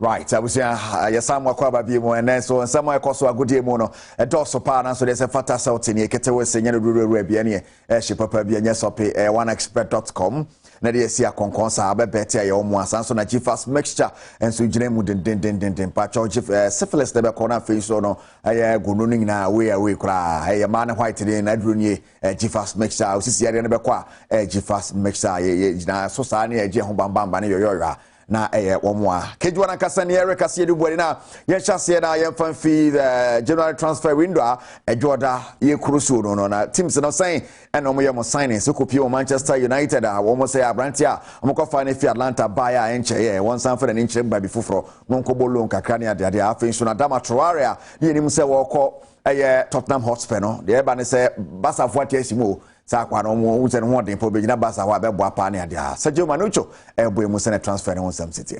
Right, I was saying, Yasam Wakwaba Bimo, and then so some cost a good demono, a dorsal partner, so there's a fatas out in Yaketa, saying, Rubiani, she papa be a yesope, oneexpert.com. Nadia Sia Conconsa, Better, your one, Sanson, a G-Fast mixture, and so Jim din patch syphilis, the corner face or no, I go running now, we cry, a man white today, and Adruni, a G-Fast mixture, I was here in the a G-Fast mixture, so Sani, a Jehom Bambam, Yoga. Na womwa kejwana kasani Eric asiedu bwani na yɛhyɛ na yɛmfa fee the general transfer window edwoda ye krusu no na teams no saying and omo yɛ mo signing so kopie Manchester United omo say abranti a omo kɔfa ne fi Atlanta Bayer enche ye won san for the enche ba bi foforo no nkɔbolo nkakra ne ade afin so na Dama Traore a ye nim sɛ wɔkɔ Tottenham Hotspur no de ba ne sɛ Barca fuati asimo sa kwa no mo uze no den po be gina Barca wa be boa pa ne ade a Sergio Manucho ebo emu se na transfer ne wonsam city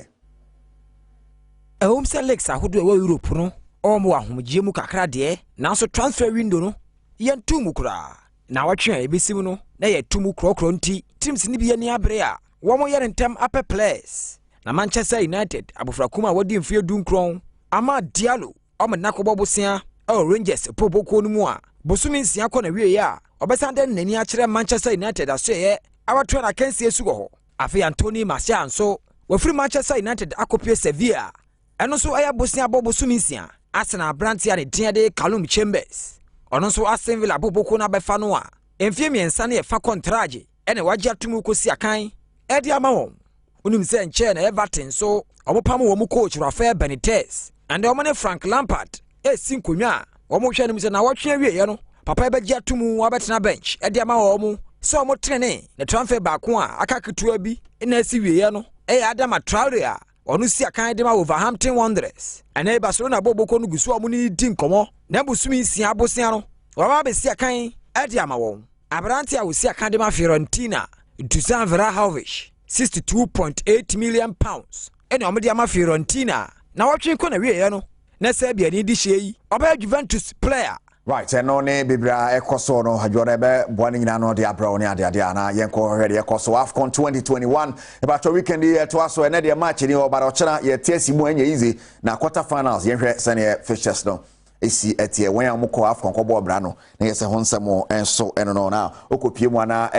home select ahodo e wa Europe no omo ahomgye mu kakra de nanso transfer window no yentu mu kura na watwe a ebesim no na yetu mu krokro nti teams ni bi ye ni abre a wo mo yere ntem upper players na Manchester United abofrakuma wodi mfie dunkron ama Diallo omo nakobobosia Rangers poboko no mu a bosumi nsia kɔ na wie ya obesande nani a kyerɛ Manchester United asoye awatwe na kansie su go afi Anthony Martial nso wafiri Manchester United akopie Sevilla ɛno nso aya bosia bosumi nsia Arsenal Brantia ne diade Callum Chambers ɔno nso Aston Villa boboko na befa no a emfie miensa ne fa contract ɛne wagye atumu kosi akan ɛde ama wɔn unim sɛ nkyɛ na Everton so ɔmopam wɔn coach Rafael Benitez and ɔmo Frank Lampard sinkonwa ɔmo hwɛ nim sɛ na wɔtwe wie ye no papa ebegye atumu wabetena bench ɛde ama wɔn sɛ ɔmo trene ne transfer baako a aka ketua bi na asi wie ye no Adom Traore a ɔno si akan de ma Wolverhampton Wanderers ɛna Barcelona boboko no gusu ɔmo ni di nkɔmɔ na busumi nsia abosia no wɔba be si akan ɛde ama wɔn abrante a wosi akan de ma Fiorentina Dusan Vlahovic 62.8 million pounds ɛna ɔmo de ama Fiorentina na wɔtwe kɔ na wie ye no na sɛ bia ni di hye yi ɔba Juventus player. Right, and no ne bibra ekoso no hajore be boani nyina no de abra oni ade na yenko hwede ekoso AFCON 2021 about weekend here to aso na de match ni obara ochena ye tiesi mu anya easy na quarter finals yenhwe sene fixtures no esi etie wen amukọ AFCON kọ bọ bra no na yese honsemo enso eno no na okopie mu ana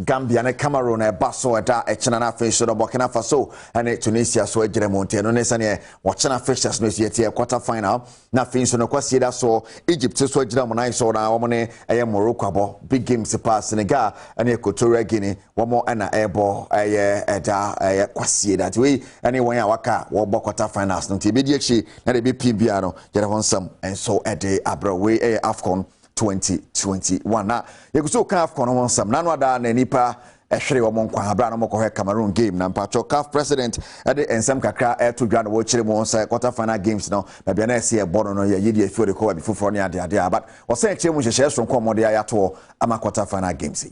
Gambia ne Cameroon e baso eda echena na fixture no Burkina Faso ane Tunisia so ejere monte no ne sene ochena fixtures no esi etie quarter final na fixture no kwasi da so Egypt so ejira mo na so na wo ne Morocco abo big games pass Senegal ane Equatorial Guinea wo mo na ebo eda kwasi da we ane wen ya waka wo bọ quarter finals no ti be di echi na de be PBA no jere honsem so ede abrawe AFCON 2021 na yeguso kan AFCON no nsam na no ada na nipa ehwere wo monkwa abra no mokọ Cameroon game na mpacho CAF president ede ensam kakra to dwa no wo kire mo nsa quarter final games no na bia na ese e bono no ye yedi afio de ko bi foforo ne ade but wo se kire mo hyehyɛ so nko mo de ayato ama quarter final games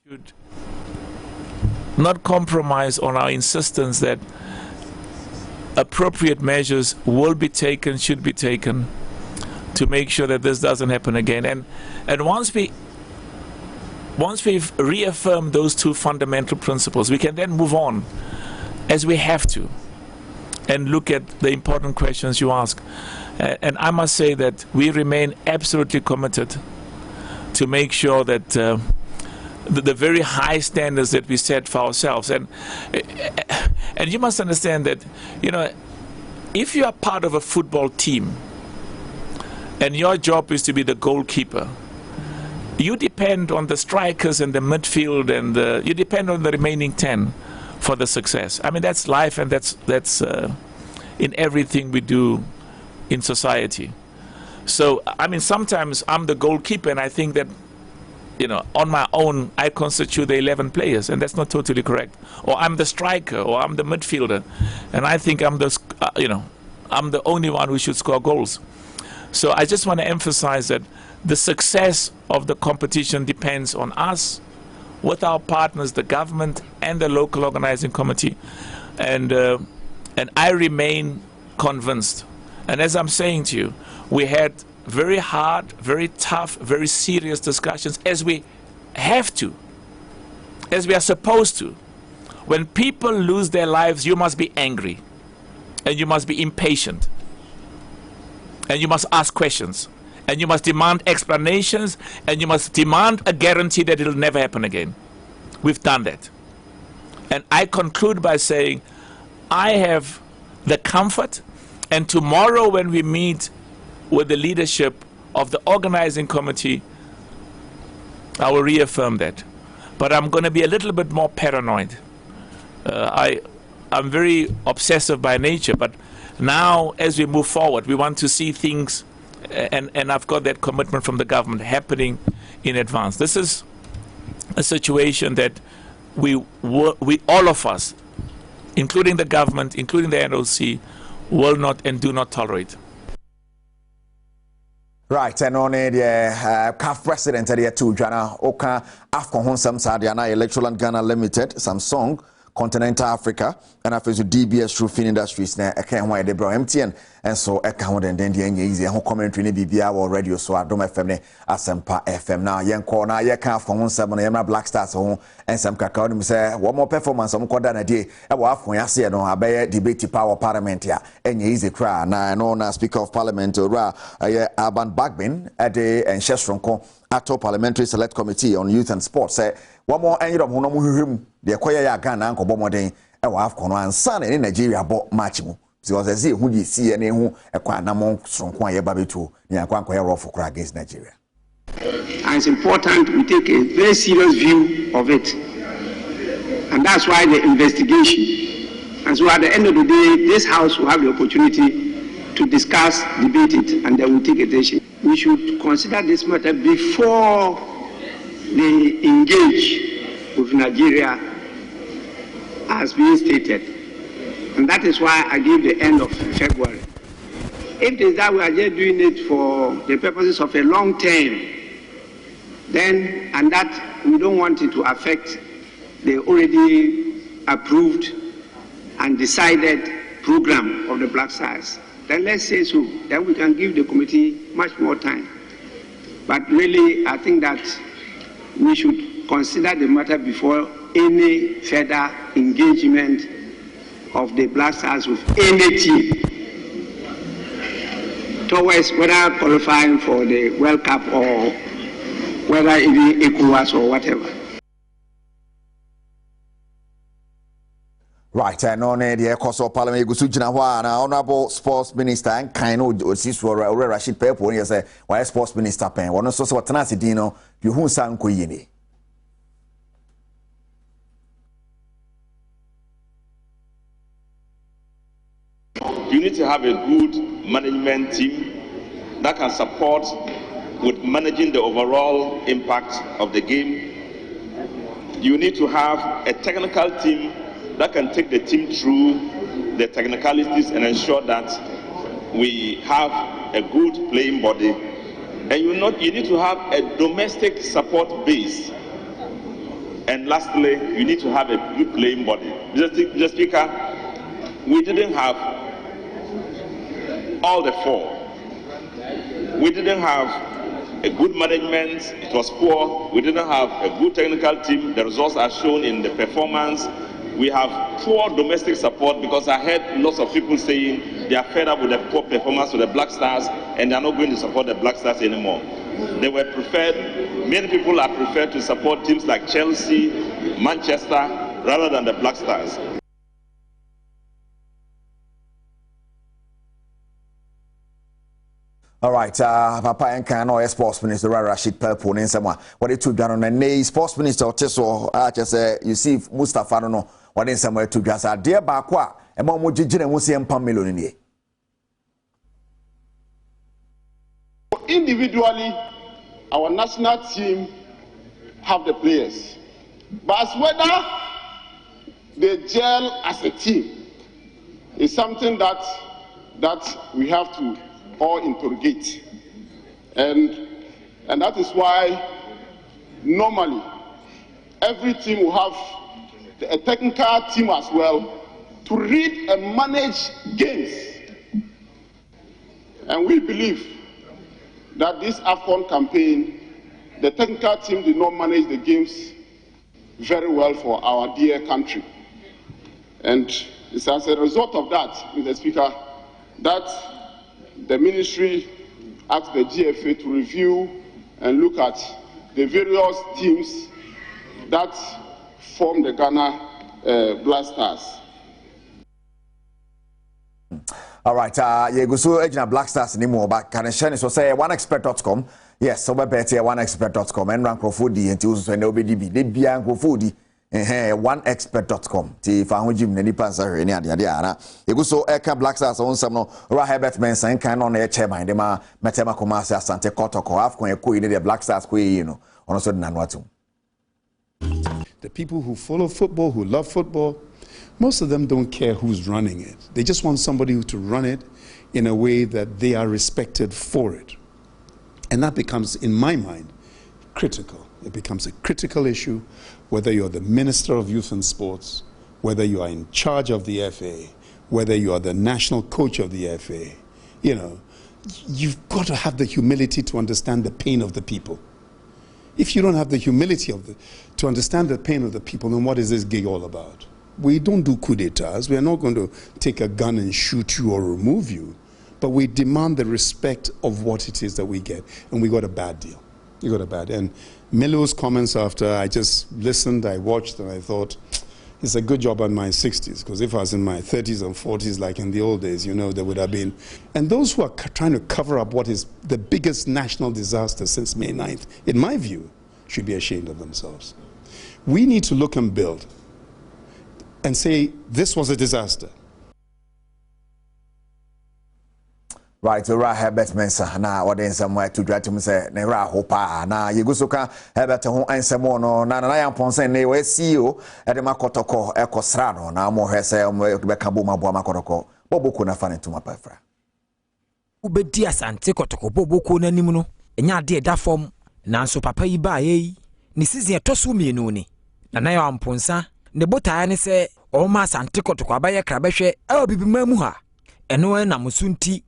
should not compromise on our insistence that appropriate measures will be taken, should be taken to make sure that this doesn't happen again. And once we've reaffirmed those two fundamental principles, we can then move on as we have to and look at the important questions you ask. And I must say that we remain absolutely committed to make sure that the very high standards that we set for ourselves, and you must understand that, you know, if you are part of a football team and your job is to be the goalkeeper, you depend on the strikers and the midfield, and you depend on the remaining 10 for the success. I mean, that's life, and that's in everything we do in society. So I mean, sometimes I'm the goalkeeper and I think that, you know, on my own, I constitute the 11 players, and that's not totally correct. Or I'm the striker, or I'm the midfielder, and I think I'm the, I'm the only one who should score goals. So I just want to emphasize that the success of the competition depends on us, with our partners, the government and the local organizing committee, and I remain convinced. And as I'm saying to you, we had very hard, very tough, very serious discussions, as we have to, as we are supposed to. When people lose their lives, you must be angry. and you must be impatient, and you must ask questions, and you must demand explanations, and you must demand a guarantee that it'll never happen again. We've done that. And I conclude by saying I have the comfort, and tomorrow when we meet with the leadership of the organizing committee, I will reaffirm that. But I'm going to be a little bit more paranoid. I'm very obsessive by nature, but now as we move forward, we want to see things, and I've got that commitment from the government happening in advance. This is a situation that we all of us, including the government, including the NOC, will not and do not tolerate. Right, and on the CAF president area too, Jana Oka Afcon Honsam Sadiana Electoral Ghana Limited, Samsung, Continental Africa, and after the DBS Roofing Industries na eka why they bro MTN and so eka ho den den easy ho commentary ne bibia or radio so Adom FM ne Asempa FM na yen call na ye kan Afcon Honsam na yemra Black Stars ho ensam kaka no say one more performance am koda na die e wa Afcon yase no abaye debate power parliament ya enye easy cry na no na speaker of parliament ora Aban Bagbin ade enhye Ato Parliamentary Select Committee on Youth and Sports say one more enyirom ho no mo hwehwem de koya ya Ghana anko bomoden e wa Afcon ansa na Nigeria bo match mu because as hu di sie na hu e kwa na mo soronko aye babetu ni akwa anko ya rough kura against Nigeria. And it's important we take a very serious view of it, and that's why the investigation. And so at the end of the day, this House will have the opportunity to discuss, debate it, and then we'll take a decision. We should consider this matter before they engage with Nigeria as being stated. And that is why I gave the end of February. If it is that we are just doing it for the purposes of a long term, then, and that we don't want it to affect the already approved and decided program of the Black Stars, then let's say so. Then we can give the committee much more time. But really, I think that we should consider the matter before any further engagement of the Black Stars with any team towards whether qualifying for the World Cup or whether even ECOWAS or whatever. Right, and on the course of Parliament, Gusujina, Honorable Sports Minister, and Kaino, or Rashid Pepo, yes, why Sports Minister Pen, one also what Tanasi Dino, you who sang Kuyini. You need to have a good management team that can support with managing the overall impact of the game. You need to have a technical team that can take the team through the technicalities and ensure that we have a good playing body. And you need to have a domestic support base. And lastly, you need to have a good playing body. Mr. Speaker, we didn't have all the four. We didn't have a good management, it was poor. We didn't have a good technical team. The results are shown in the performance. We have poor domestic support because I heard lots of people saying they are fed up with the poor performance of the Black Stars and they are not going to support the Black Stars anymore. They were preferred, many people are preferred to support teams like Chelsea, Manchester, rather than the Black Stars. All right, Papa and Kano, Sports Minister Rashid Pelpo, and someone. What it took down on the Sports Minister Teso, I just say, you see, Mustafa, don't know what in somewhere to just a dear Bakwa, and Momo Jijin and Musi and Pamelo in here. Individually, our national team have the players, but as whether they gel as a team is something that we have to all interrogate, and that is why normally every team will have a technical team as well to read and manage games, and we believe that this AFCON campaign, the technical team did not manage the games very well for our dear country, and It's as a result of that, Mr. Speaker, that the ministry asked the GFA to review and look at the various teams that form the Ghana Black Stars. All right, you go so agent Black Stars anymore, but can I share this? So say oneexpert.com. Yes, so we're better oneexpert.com and rank for foodie and tools when they'll be DB for foodie. Oneexpert.com. Ti found Jim Nani Panzer any idea. You go so Eka Black Stars on some no Rahabet Mensa and can on a chairman, the ma Matema Comasa Sante Kotoko, Afcon, a queen, the Black Stars, you know, on a certain Nanwatu. The people who follow football, who love football, most of them don't care who's running it. They just want somebody to run it in a way that they are respected for it. And that becomes, in my mind, critical. It becomes a critical issue, whether you're the Minister of Youth and Sports, whether you are in charge of the FA, whether you are the national coach of the FA. You know, you've got to have the humility to understand the pain of the people. If you don't have the humility to understand the pain of the people, then what is this gig all about? We don't do coup d'etats. We are not going to take a gun and shoot you or remove you. But we demand the respect of what it is that we get. And we got a bad deal. We got a bad deal. And Milo's comments after, I just listened, I watched, and I thought, it's a good job in my 60s. Because if I was in my 30s and 40s, like in the old days, you know, there would have been. And those who are trying to cover up what is the biggest national disaster since May 9th, in my view, should be ashamed of themselves. We need to look and build and say, this was a disaster. Right, so Herbert Mensa, now what in somewhere to try to say, Nera Hopa, now you go so can Herbert home and some more, no, Nana Ponsen, they were CEO at the Makotoko, Eco Srano, now more her say, Bekabuma Bomakotoko, Bobo fan to my pefra. Ubedia Sante Kotoko, Bobo Kuna Nimuno, and ya dear that form, Nanso Papa Iba, Nisizia Tosumi Nuni, Nana Ponsa, Nebota say, O Mas Sante Kotoko, Abaya Krabeshe, I'll be Memuha, and no one Namusunti.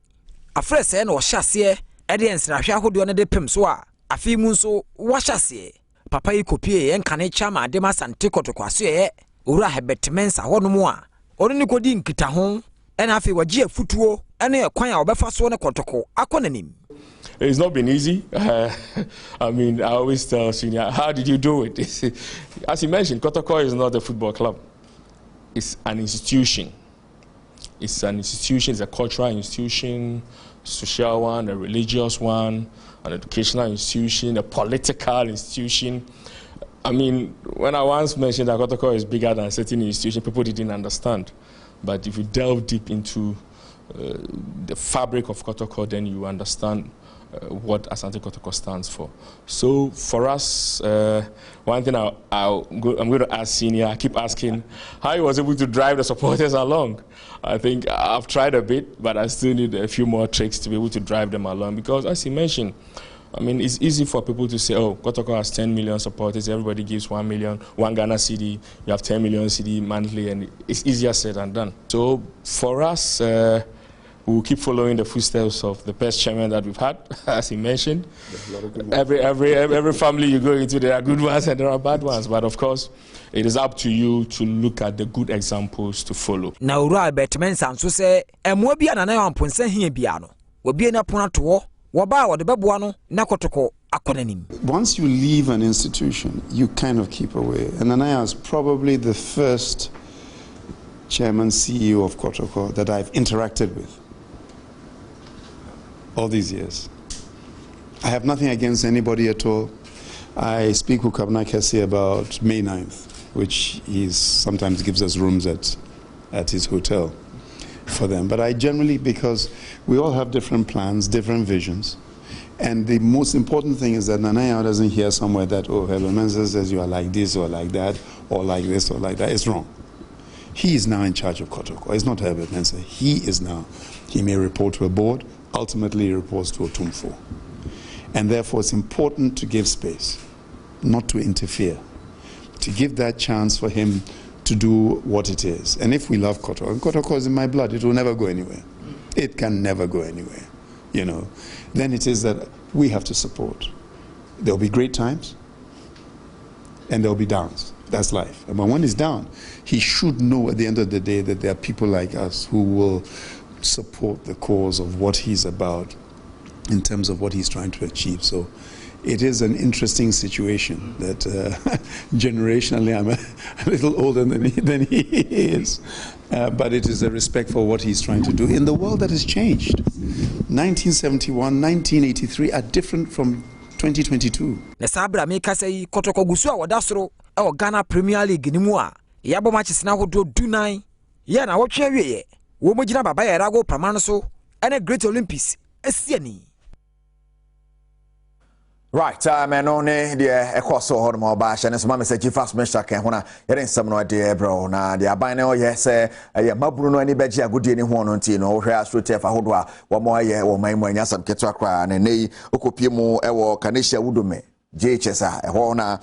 Afre se na ohyasie edience na hwe ahodo ne de pem so a afi mu so wahyasie papa yi kopie enka ne chama de masante kotokwaso ye owura Herbert Mensa hono a ono ne kodi nkita ho ena afi wagie futuo ene ekwan a obefa so ne kotoko akonanim. It's not been easy. I mean, I always tell Senior, how did you do it? As you mentioned, Kotoko is not a football club. It's an institution. It's an institution, it's a cultural institution, social one, a religious one, an educational institution, a political institution. I mean, when I once mentioned that Kotoko is bigger than a certain institution, people didn't understand. But if you delve deep into the fabric of Kotoko, then you understand what Asante Kotoko stands for. So for us, one thing I'm going to ask Senior, I keep asking how he was able to drive the supporters along. I think I've tried a bit, but I still need a few more tricks to be able to drive them along, because as he mentioned, I mean, it's easy for people to say, oh, Kotoko has 10 million supporters, everybody gives 1 million, 1 Ghana cedi, you have 10 million cedi monthly, and it's easier said than done. So for us, we'll keep following the footsteps of the best chairman that we've had, as he mentioned. Every family you go into, there are good ones and there are bad ones. But of course, it is up to you to look at the good examples to follow. Now, Herbert Mensa so say, "Emwabia na na amponsa hie bia no. Obi na pona to, woba wo de beboa no na kotoko akonanim." Once you leave an institution, you kind of keep away. And Anaya is probably the first chairman, CEO of Kotoko that I've interacted with all these years. I have nothing against anybody at all. I speak with Kabna Kesi about May 9th, which he sometimes gives us rooms at his hotel for them. But I generally, because we all have different plans, different visions, and the most important thing is that Nanaya doesn't hear somewhere that, oh, Herbert Mensa says you are like this or like that, or like this or like that. It's wrong. He is now in charge of Kotoko. It's not Herbert Mensa. He is now. He may report to a board, ultimately he reports to Otumfo. And therefore it's important to give space, not to interfere, to give that chance for him to do what it is. And if we love Kotoko, and Kotoko is in my blood, it will never go anywhere. It can never go anywhere, you know. Then it is that we have to support. There will be great times, and there will be downs. That's life. But when it's down, he should know at the end of the day that there are people like us who will support the cause of what he's about in terms of what he's trying to achieve. So it is an interesting situation that generationally I'm a little older than he is. But it is a respect for what he's trying to do in the world that has changed. 1971, 1983 are different from 2022. Nesabra me kasai kotoko gusu a wadasoro e Ghana Premier League ni mu a yabo matches na hodo dunan ye na wotwe awie wo mogina baba ya rago pramano so ene Great Olympics esiani. Right, man, only the Ecoso Hormo Bash and as Mamma said, you fast Mr. Kahuna, getting some idea, bro. Now, the Abino, yes, Mabruno, any Begia, good in one on Tino, where I should tell Hodwa, one more year, or my when Yasam Ketakra, and a Okupimo, Ewo, Kanisha Udume, JHS, Hona,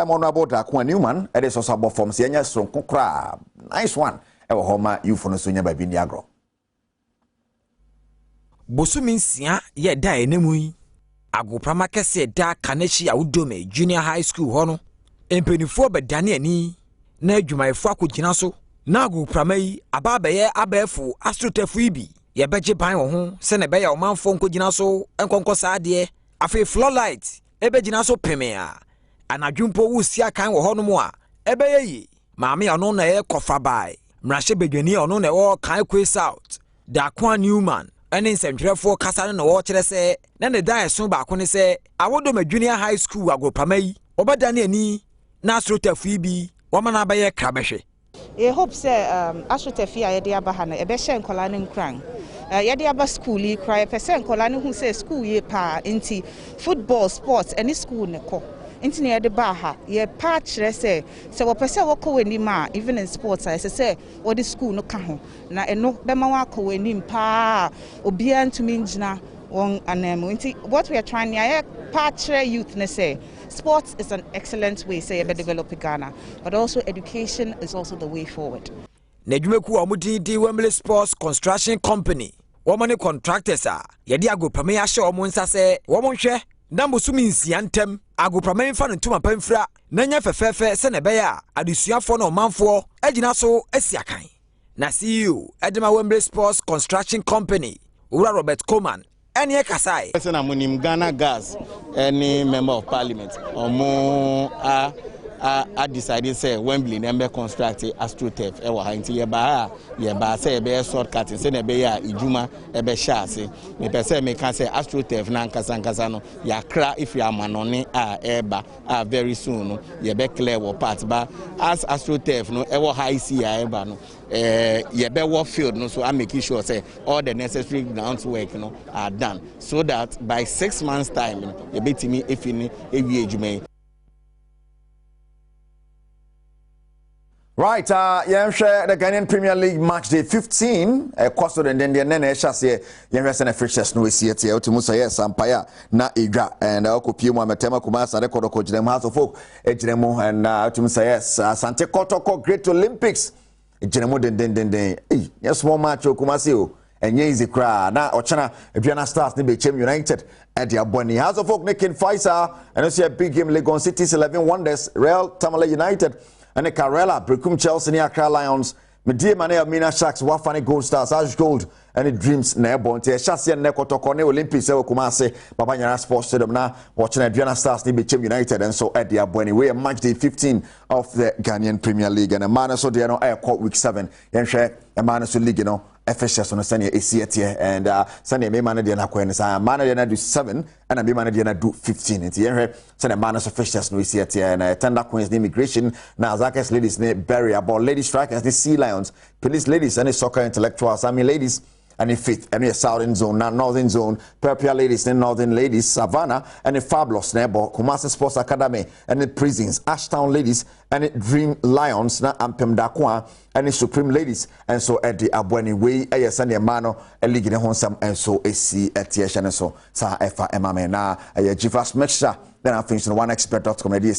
Monabota, Quan Newman, it is also about from Senior Strom Kukra. Nice one, Ewo Homa, you for Sunya by Biniagro. Bosuminsia, ye die nemui. Agoprama kese da Kaneshi Adom Junior High School hono empenifo bedane ani na adwumayefo akogina so na agoprama yi ababeye abefu astrotefu ibi ye beje ban wo ho se ne be ya omanfo nkogina so enkonkosa ade afi floorlight ebegina so pemea anadwumpo wusia kan wo hono mo a ebeye yi maame ya no na ye kofa bai mrahye bedwani ono na wo kan kwe south da kwa Newman ene nsentwerefo kasa no wo kire se na ne dan so ba ko ne se Adom Junior High School agopama yi obadane ani na astrotefu bi wo mana ba ye krabehwe I hope say astrotefu a ye de aba ha na ebe hye nkola ne nkran ye de aba school yi kra pese nkola ne hu say school ye pa nti football sports any school ne ko nti ne ye de ba ha ye pa kire se wo pese wo ko weni ma even in sports I say wo the school no ka ho na eno be ma wa ko weni pa obi antumi ngina won anemu nti what we are trying here pa kire youth ne say sports is an excellent way say be develop Ghana, but also education is also the way forward. Nedwumeku omudi Wembley Sports Construction Company womane contractors a ye de agopama ya hye omonsa se womonhwe na mbosumi nsiantem agopama mfa no ntuma pamfra na nya fefefe se ne be ya adesuafo na omanfo agina so asiakan na CEO Adom Wembley Sports Construction Company Ura Robert Coleman any kasai person amunim Ghana Gas any member of parliament omo I decided say Wembley nembe construct AstroTurf e wa ha nti ye ba say be shortcut say ne be ya ijuma e be sha ase me pese me kan say AstroTurf na nkasa no ya kra if you amanone eba very soon no ye be clear wo part ba as AstroTurf no e wa ha isi ya eba no ye be wo field no so I make sure say all the necessary groundwork no are done so that by 6 months time ye betimi efini ewie ejuma. Right, share the Ghanaian Premier League match day 15. Costo and then the nene chassis. Send a fixtures no see it here. Utimusa yes, Sampaya na Igra and Okupimo Matema Kumasa record coach them House of Folk. Ejremo and Utimusa yes, Sante Kotoko Great Olympics. Ejremo den. Yes, small match Okumasio. And ye is a cry now. Ochana Viana Stars ni became United at the Aboni House of Folk making Faisal and also a big game Legon City's 11 Wonders Real Tamale United. And the Carella, Brekum Chelsea, Accra Lions, Media Mane, Mina Sharks, Wafani Gold Stars, Ash Gold, and the Dreams, Nebonte, Chassis and Nekotokone, Olympics, Kumase, Babanyana Sports Stadium now, watching Adriana Stars, Nibichem United, and so at the Abweni. We are match day 15 of the Ghanaian Premier League, and a man so they are no air court week 7. And share a man so league, you know. FSS on Sunday ACT and Sunday may manage the Aquan, man do 7 and I may manage do 15. It's here, Sunday manage officials no ACT and Tender Queens immigration. Now Zakes ladies name Barry about lady strikers, the Sea Lions, police ladies and the soccer intellectuals. I mean ladies. And the fifth, and the southern zone, now northern zone, Perpia ladies, and northern ladies, Savannah, and the Fabulous Nebo, Kumasi Sports Academy, and the prisons, Ashtown ladies, and the Dream Lions, na Ampem Dakwa, and the Supreme ladies, and so at the Abweni way, a Sunday mano, a league in the Honsam, and so a C at Tieshan, and so Sa Efa Emamena, a Jivas Mextra. Then I finished one expert.com and and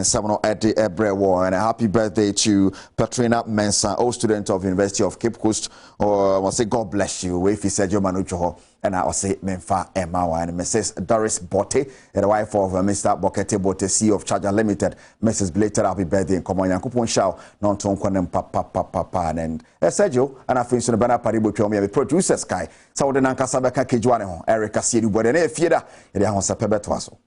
7 at the Ebre War. And a happy birthday to Patrina Mensah, old student of University of Cape Coast. Or I say God bless you. If he said your manucho, ɛna ɔse memfa ɛma wa and Mrs. Doris Botte, the wife of Mr. Bokete Botte, CEO of Charger Limited. Mrs. Blater, happy birthday in Komo Yankupon Shao, non ton kwanem papa and Sergio, and I think so the banner paribo chomi producer Sky. So the Nankasa Beka Kejwane, Eric Asidu, but an fieda, and the house a pebetwaso.